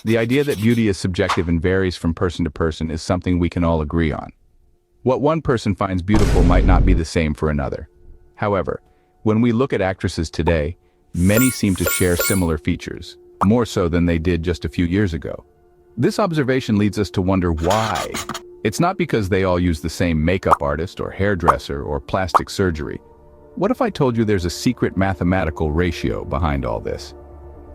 The idea that beauty is subjective and varies from person to person is something we can all agree on. What one person finds beautiful might not be the same for another. However, when we look at actresses today, many seem to share similar features, more so than they did just a few years ago. This observation leads us to wonder why. It's not because they all use the same makeup artist or hairdresser or plastic surgery. What if I told you there's a secret mathematical ratio behind all this?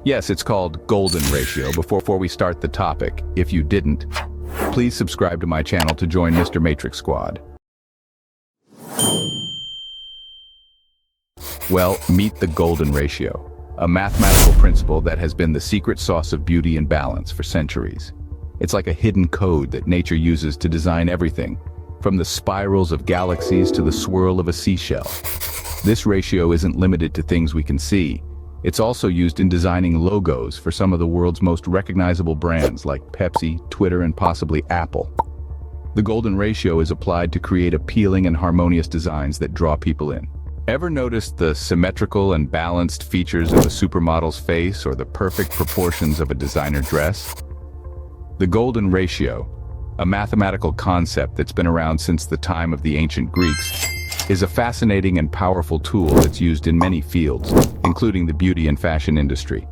Yes, it's called Golden Ratio. Before we start the topic, if you didn't, please subscribe to my channel to join Mr. Matrix Squad. Well, meet the Golden Ratio, a mathematical principle that has been the secret sauce of beauty and balance for centuries. It's like a hidden code that nature uses to design everything, from the spirals of galaxies to the swirl of a seashell. This ratio isn't limited to things we can see. It's also used in designing logos for some of the world's most recognizable brands like Pepsi, Twitter, and possibly Apple. The Golden Ratio is applied to create appealing and harmonious designs that draw people in. Ever noticed the symmetrical and balanced features of a supermodel's face or the perfect proportions of a designer dress? The Golden Ratio, a mathematical concept that's been around since the time of the ancient Greeks, is a fascinating and powerful tool that's used in many fields, including the beauty and fashion industry.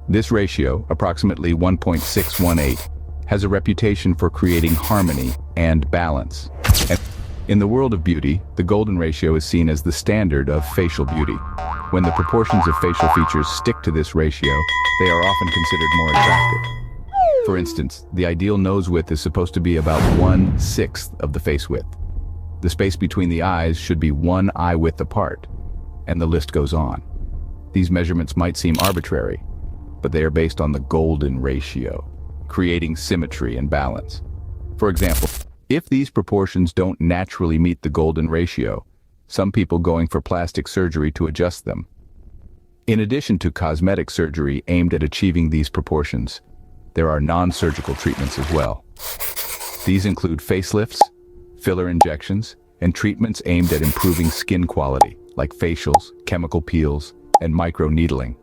This ratio, approximately 1.618, has a reputation for creating harmony and balance. And in the world of beauty, the Golden Ratio is seen as the standard of facial beauty. When the proportions of facial features stick to this ratio, they are often considered more attractive. For instance, the ideal nose width is supposed to be about 1/6 of the face width. The space between the eyes should be 1 eye width apart, and the list goes on. These measurements might seem arbitrary, but they are based on the Golden Ratio, creating symmetry and balance. For example, if these proportions don't naturally meet the Golden Ratio, some people going for plastic surgery to adjust them. In addition to cosmetic surgery aimed at achieving these proportions, there are non-surgical treatments as well. These include facelifts, filler injections, and treatments aimed at improving skin quality, like facials, chemical peels, and microneedling.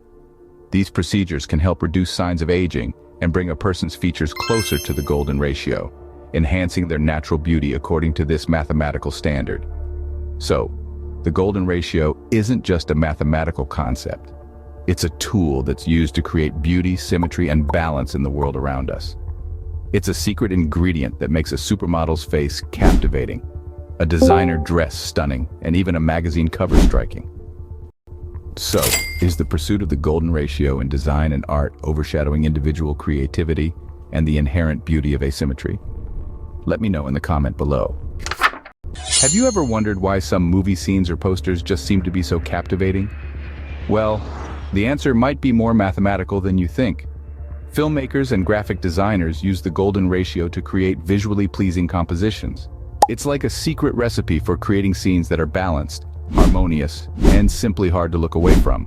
These procedures can help reduce signs of aging and bring a person's features closer to the Golden Ratio, enhancing their natural beauty according to this mathematical standard. So, the Golden Ratio isn't just a mathematical concept. It's a tool that's used to create beauty, symmetry, and balance in the world around us. It's a secret ingredient that makes a supermodel's face captivating, a designer dress stunning, and even a magazine cover striking. So, is the pursuit of the Golden Ratio in design and art overshadowing individual creativity and the inherent beauty of asymmetry? Let me know in the comment below. Have you ever wondered why some movie scenes or posters just seem to be so captivating? Well, the answer might be more mathematical than you think. Filmmakers and graphic designers use the Golden Ratio to create visually pleasing compositions. It's like a secret recipe for creating scenes that are balanced, harmonious, and simply hard to look away from.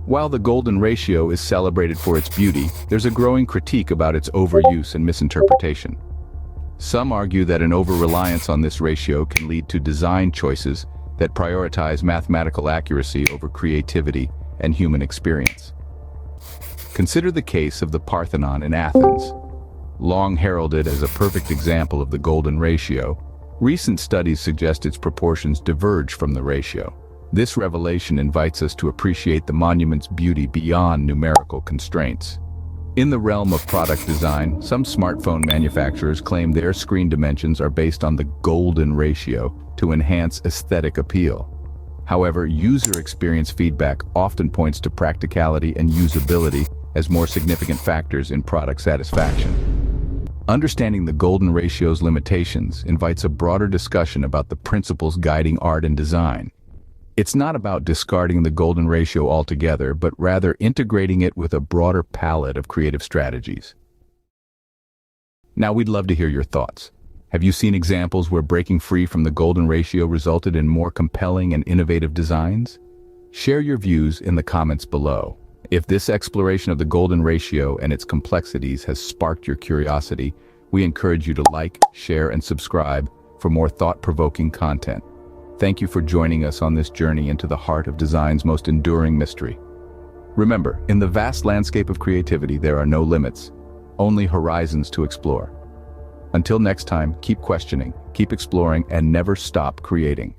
While the Golden Ratio is celebrated for its beauty, there's a growing critique about its overuse and misinterpretation. Some argue that an over-reliance on this ratio can lead to design choices that prioritize mathematical accuracy over creativity and human experience. Consider the case of the Parthenon in Athens. Long heralded as a perfect example of the Golden Ratio, recent studies suggest its proportions diverge from the ratio. This revelation invites us to appreciate the monument's beauty beyond numerical constraints. In the realm of product design, some smartphone manufacturers claim their screen dimensions are based on the Golden Ratio to enhance aesthetic appeal. However, user experience feedback often points to practicality and usability as more significant factors in product satisfaction. Understanding the Golden Ratio's limitations invites a broader discussion about the principles guiding art and design. It's not about discarding the Golden Ratio altogether, but rather integrating it with a broader palette of creative strategies. Now, we'd love to hear your thoughts. Have you seen examples where breaking free from the Golden Ratio resulted in more compelling and innovative designs? Share your views in the comments below. If this exploration of the Golden Ratio and its complexities has sparked your curiosity, we encourage you to like, share, and subscribe for more thought-provoking content. Thank you for joining us on this journey into the heart of design's most enduring mystery. Remember, in the vast landscape of creativity, there are no limits. only horizons to explore. Until next time, keep questioning, keep exploring, and never stop creating.